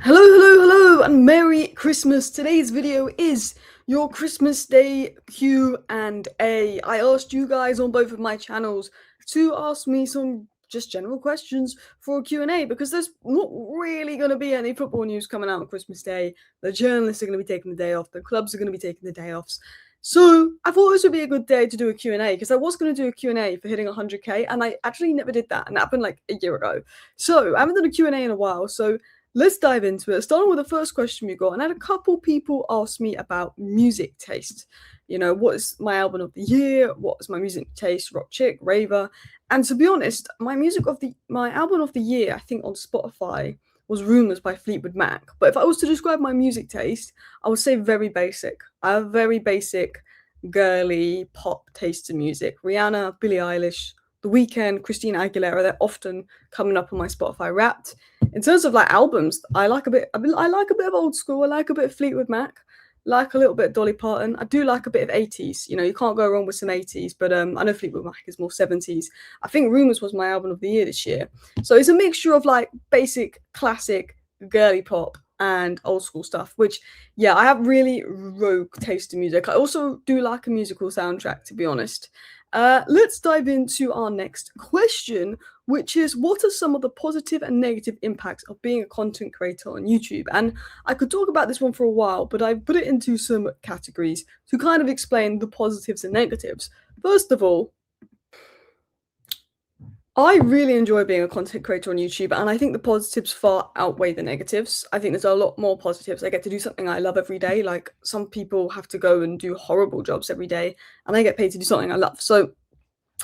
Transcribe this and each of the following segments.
Hello, and Merry Christmas. Today's video is your Christmas Day Q&A. I asked you guys on both of my channels to ask me some just general questions for a Q&A because there's not really going to be any football news coming out on Christmas Day. The journalists are going to be taking the day off. The clubs are going to be taking the day offs. So I thought this would be a good day to do a Q&A because I was going to do a Q&A for hitting 100k and I actually never did that, and that happened like a year ago. So I haven't done a Q&A in a while, so let's dive into it. Starting with the first question we got, and I had a couple people ask me about music taste. You know, what is my album of the year? What is my music taste? Rock chick, raver. And to be honest, my album of the year, I think on Spotify, was Rumours by Fleetwood Mac. But if I was to describe my music taste, I would say very basic. I have very basic, girly pop taste in music. Rihanna, Billie Eilish, The Weeknd, Christina Aguilera, they're often coming up on my Spotify Wrapped. In terms of like albums, I like a bit of old school. I like a bit of Fleetwood Mac, like a little bit of Dolly Parton. I do like a bit of 80s. You know, you can't go wrong with some 80s, but I know Fleetwood Mac is more 70s. I think Rumours was my album of the year this year. So it's a mixture of like basic, classic, girly pop and old school stuff, which, yeah, I have really rogue taste in music. I also do like a musical soundtrack, to be honest. Let's dive into our next question, which is, what are some of the positive and negative impacts of being a content creator on YouTube? And I could talk about this one for a while, but I've put it into some categories to kind of explain the positives and negatives. First of all, I really enjoy being a content creator on YouTube, and I think the positives far outweigh the negatives. I think there's a lot more positives. I get to do something I love every day. Like, some people have to go and do horrible jobs every day, and I get paid to do something I love. So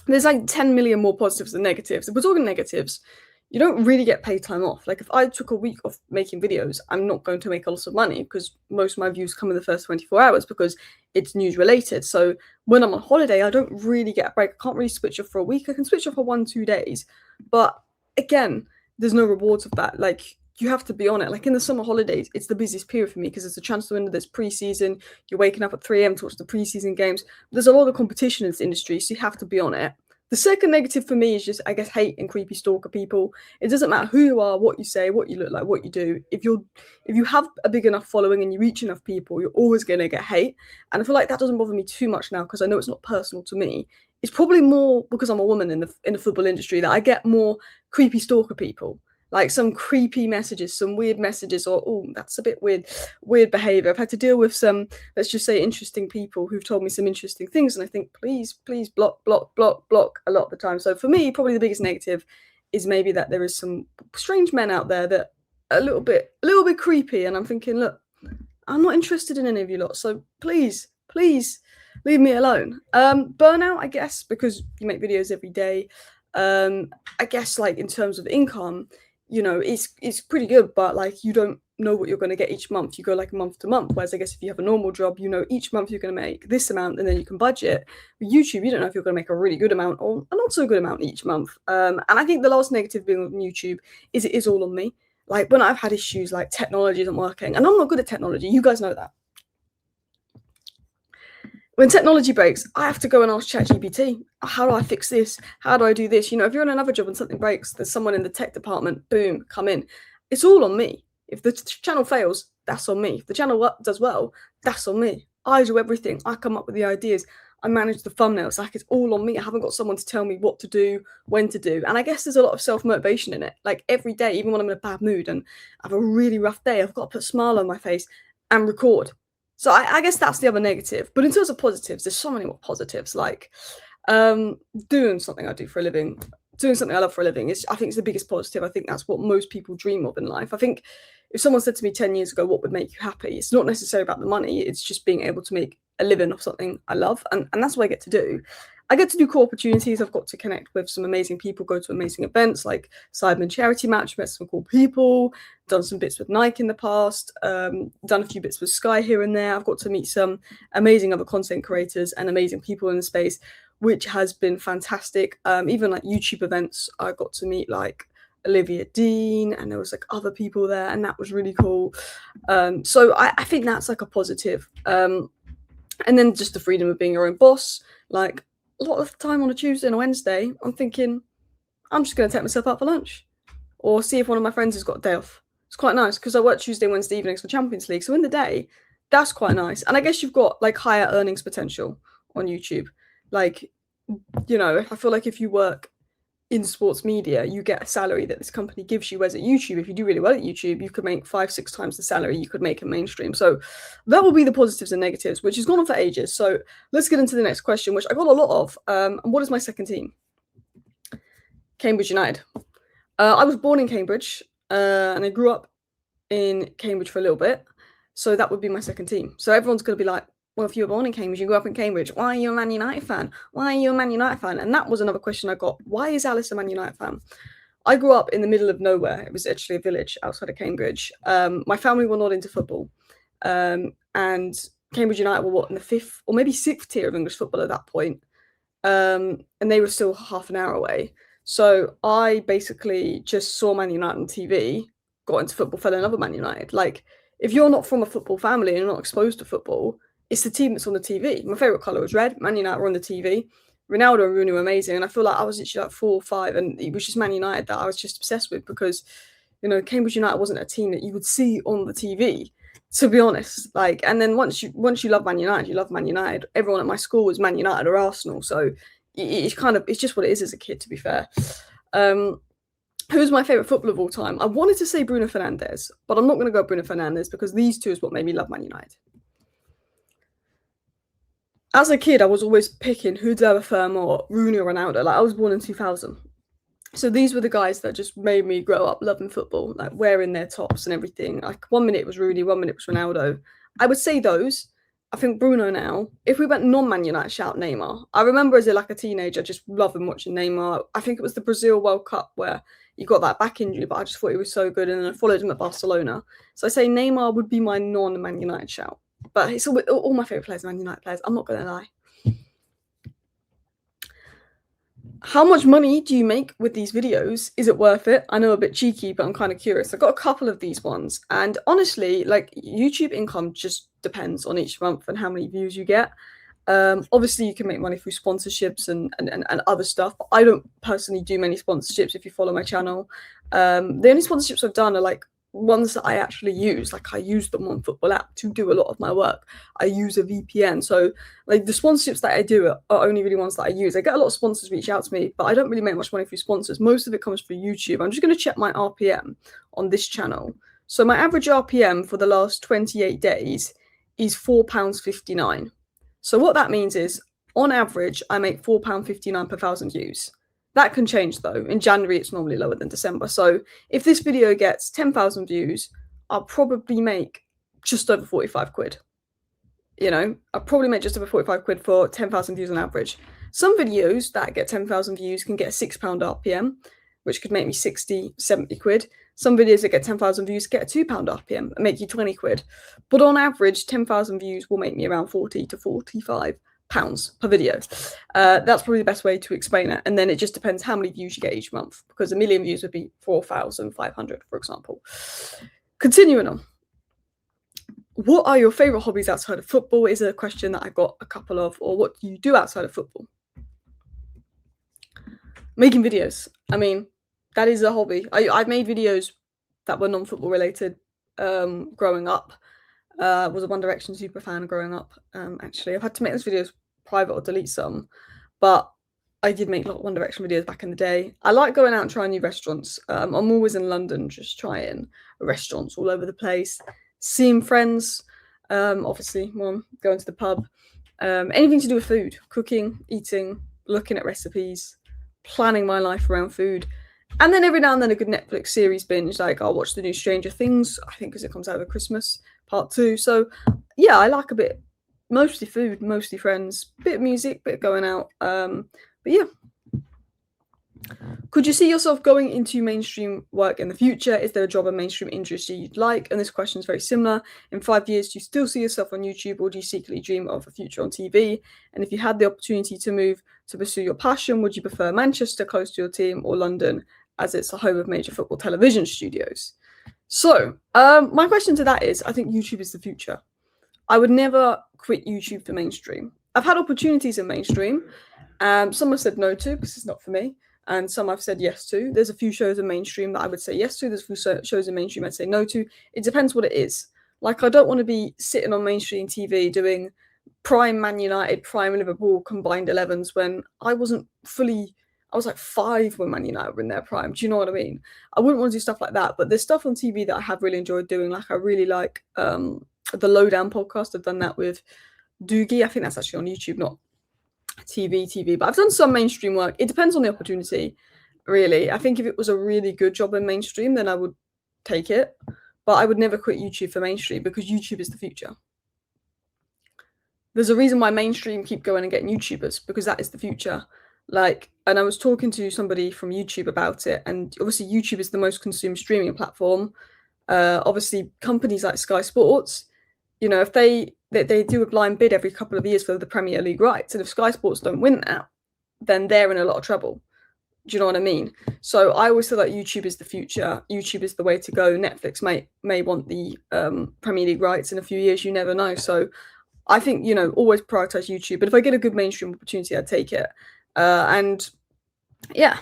there's like 10 million more positives than negatives. If we're talking negatives, you don't really get paid time off. Like, if I took a week off making videos, I'm not going to make a lot of money because most of my views come in the first 24 hours because it's news related. So when I'm on holiday, I don't really get a break. I can't really switch off for a week. I can switch off for 1-2 days. But again, there's no rewards of that. Like, you have to be on it. Like, in the summer holidays, it's the busiest period for me because it's a chance to enter this preseason. You're waking up at 3 a.m. to watch the preseason games. There's a lot of competition in this industry, so you have to be on it. The second negative for me is just, I guess, hate and creepy stalker people. It doesn't matter who you are, what you say, what you look like, what you do. If you have a big enough following and you reach enough people, you're always going to get hate. And I feel like that doesn't bother me too much now because I know it's not personal to me. It's probably more because I'm a woman in the football industry that I get more creepy stalker people. Like, some creepy messages, some weird messages, or, oh, that's a bit weird behavior. I've had to deal with some, let's just say, interesting people who've told me some interesting things, and I think, please block a lot of the time. So for me, probably the biggest negative is maybe that there is some strange men out there that are a little bit creepy, and I'm thinking, look, I'm not interested in any of you lot, so please leave me alone. Burnout, I guess, because you make videos every day. I guess, like, in terms of income, you know, it's pretty good, but like, you don't know what you're going to get each month. You go like month to month, whereas I guess if you have a normal job, you know each month you're going to make this amount and then you can budget. With YouTube, you don't know if you're going to make a really good amount or a not so good amount each month. And I think the last negative being on YouTube is it is all on me. Like, when I've had issues like technology isn't working, and I'm not good at technology, you guys know that. When technology breaks, I have to go and ask ChatGPT, how do I fix this? How do I do this? You know, if you're in another job and something breaks, there's someone in the tech department, boom, come in. It's all on me. If the channel fails, that's on me. If the channel does well, that's on me. I do everything. I come up with the ideas. I manage the thumbnails. Like, it's all on me. I haven't got someone to tell me what to do, when to do. And I guess there's a lot of self-motivation in it. Like, every day, even when I'm in a bad mood and I have a really rough day, I've got to put a smile on my face and record. So I guess that's the other negative. But in terms of positives, there's so many more positives. Like, doing something I do for a living, doing something I love for a living, I think it's the biggest positive. I think that's what most people dream of in life. I think if someone said to me 10 years ago, what would make you happy? It's not necessarily about the money. It's just being able to make a living of something I love. And that's what I get to do. I get to do cool opportunities. I've got to connect with some amazing people, go to amazing events like Cyberman Charity Match, met some cool people, done some bits with Nike in the past, done a few bits with Sky here and there. I've got to meet some amazing other content creators and amazing people in the space, which has been fantastic. Even like YouTube events, I got to meet like Olivia Dean, and there was like other people there, and that was really cool. So I think that's like a positive. And then just the freedom of being your own boss. Like, a lot of the time on a Tuesday and a Wednesday, I'm thinking, I'm just going to take myself out for lunch or see if one of my friends has got a day off. It's quite nice because I work Tuesday, Wednesday evenings for Champions League. So in the day, that's quite nice. And I guess you've got like higher earnings potential on YouTube. Like, I feel like if you work in sports media, you get a salary that this company gives you. Whereas at YouTube, if you do really well at YouTube, you could make 5-6 times the salary you could make in mainstream. So that will be the positives and negatives, which has gone on for ages. So let's get into the next question, which I got a lot of. And what is my second team? Cambridge United. I was born in Cambridge, and I grew up in Cambridge for a little bit. So that would be my second team. So everyone's going to be like, well, if you were born in Cambridge, you grew up in Cambridge, why are you a Man United fan? Why are you a Man United fan? And that was another question I got. Why is Alice a Man United fan? I grew up in the middle of nowhere. It was actually a village outside of Cambridge. My family were not into football. And Cambridge United were in the 5th or maybe 6th tier of English football at that point. And they were still half an hour away. So I basically just saw Man United on TV, got into football, fell in love with Man United. Like, if you're not from a football family and you're not exposed to football, it's the team that's on the TV. My favourite colour was red. Man United were on the TV. Ronaldo and Rooney were amazing. And I feel like I was literally like 4 or 5, and it was just Man United that I was just obsessed with because, Cambridge United wasn't a team that you would see on the TV, to be honest. Like, and then once you love Man United, you love Man United. Everyone at my school was Man United or Arsenal. So it's just what it is as a kid, to be fair. Who's my favourite footballer of all time? I wanted to say Bruno Fernandes, but I'm not going to go Bruno Fernandes because these two is what made me love Man United. As a kid, I was always picking who did I prefer more, Rooney or Ronaldo. Like, I was born in 2000. So these were the guys that just made me grow up loving football, like wearing their tops and everything. Like, 1 minute it was Rooney, 1 minute it was Ronaldo. I would say those. I think Bruno now. If we went non-Man United, shout Neymar. I remember as a teenager just loving watching Neymar. I think it was the Brazil World Cup where he got that back injury, but I just thought he was so good, and then I followed him at Barcelona. So I say Neymar would be my non-Man United shout. But it's all my favourite players are Man United players. I'm not going to lie. How much money do you make with these videos? Is it worth it? I know, a bit cheeky, but I'm kind of curious. I've got a couple of these ones. And honestly, like, YouTube income just depends on each month and how many views you get. Obviously, you can make money through sponsorships and other stuff. But I don't personally do many sponsorships if you follow my channel. The only sponsorships I've done are like ones that I actually use. Like, I use the One Football app to do a lot of my work. I use a VPN. So like, the sponsorships that I do are only really ones that I use. I get a lot of sponsors reach out to me, but I don't really make much money through sponsors. Most of it comes through YouTube. I'm just going to check my RPM on this channel. So my average RPM for the last 28 days is £4.59. So what that means is, on average, I make £4.59 per 1,000 views. That can change though. In January, it's normally lower than December. So if this video gets 10,000 views, I'll probably make just over 45 quid. I'll probably make just over 45 quid for 10,000 views on average. Some videos that get 10,000 views can get a £6 RPM, which could make me 60, 70 quid. Some videos that get 10,000 views get a £2 RPM and make you 20 quid. But on average, 10,000 views will make me around 40 to 45 pounds per video. That's probably the best way to explain it. And then it just depends how many views you get each month, because 1 million views would be 4,500, for example. Continuing on. What are your favourite hobbies outside of football is a question that I got a couple of. Or what do you do outside of football? Making videos. I mean, that is a hobby. I've made videos that were non-football related growing up. Was a One Direction super fan growing up. Actually, I've had to make those videos private or delete some, but I did make a lot of One Direction videos back in the day. I like going out and trying new restaurants. I'm always in London just trying restaurants all over the place, seeing friends, obviously, going to the pub, anything to do with food, cooking, eating, looking at recipes, planning my life around food. And then every now and then a good Netflix series binge, like I'll watch the new Stranger Things, I think, because it comes out over Christmas, part 2. So yeah, I like a bit, mostly food, mostly friends, bit of music, bit of going out. But yeah. Could you see yourself going into mainstream work in the future? Is there a job in mainstream industry you'd like? And this question is very similar. In 5 years, do you still see yourself on YouTube, or do you secretly dream of a future on TV? And if you had the opportunity to move to pursue your passion, would you prefer Manchester, close to your team, or London, as it's the home of major football television studios? So my question to that is, I think YouTube is the future. I would never quit YouTube for mainstream. I've had opportunities in mainstream. Some have said no to because it's not for me. and some I've said yes to. There's a few shows in mainstream that I would say yes to. There's a few shows in mainstream I'd say no to. It depends what it is. Like, I don't want to be sitting on mainstream TV doing prime Man United, prime Liverpool combined 11s when I wasn't fully. I was like 5 when Man United were in their prime. Do you know what I mean? I wouldn't want to do stuff like that. But there's stuff on TV that I have really enjoyed doing. Like, I really like the Lowdown podcast. I've done that with Doogie. I think that's actually on YouTube, not TV. But I've done some mainstream work. It depends on the opportunity, really. I think if it was a really good job in mainstream, then I would take it. But I would never quit YouTube for mainstream because YouTube is the future. There's a reason why mainstream keep going and getting YouTubers, because that is the future. Like, and I was talking to somebody from YouTube about it, and obviously YouTube is the most consumed streaming platform. Obviously, companies like Sky Sports, you know, if they do a blind bid every couple of years for the Premier League rights, and if Sky Sports don't win that, then they're in a lot of trouble. Do you know what I mean? So I always feel like YouTube is the future. YouTube is the way to go. Netflix may want the Premier League rights in a few years. You never know. So I think, you know, always prioritize YouTube. But if I get a good mainstream opportunity, I'd take it. And yeah.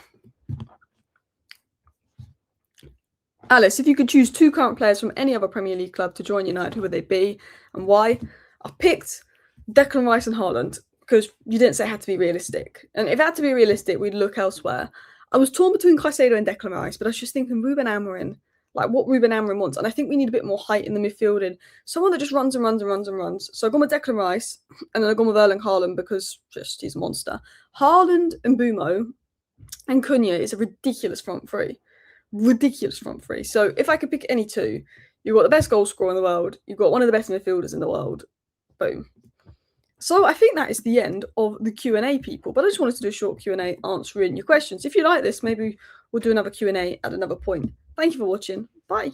Alice, if you could choose 2 current players from any other Premier League club to join United, who would they be and why? I picked Declan Rice and Haaland because you didn't say it had to be realistic. And if it had to be realistic, we'd look elsewhere. I was torn between Caicedo and Declan Rice, but I was just thinking Ruben Amorim, like what Ruben Amorim wants. And I think we need a bit more height in the midfield and someone that just runs and runs and runs and runs. So I've gone with Declan Rice and then I've gone with Erling Haaland because just he's a monster. Haaland and Bumo and Cunha is a ridiculous front three. So if I could pick any 2, you've got the best goal scorer in the world, you've got one of the best midfielders in the world. Boom. So I think that is the end of the Q&A, people. But I just wanted to do a short Q&A answering your questions. If you like this, maybe we'll do another Q&A at another point. Thank you for watching. Bye.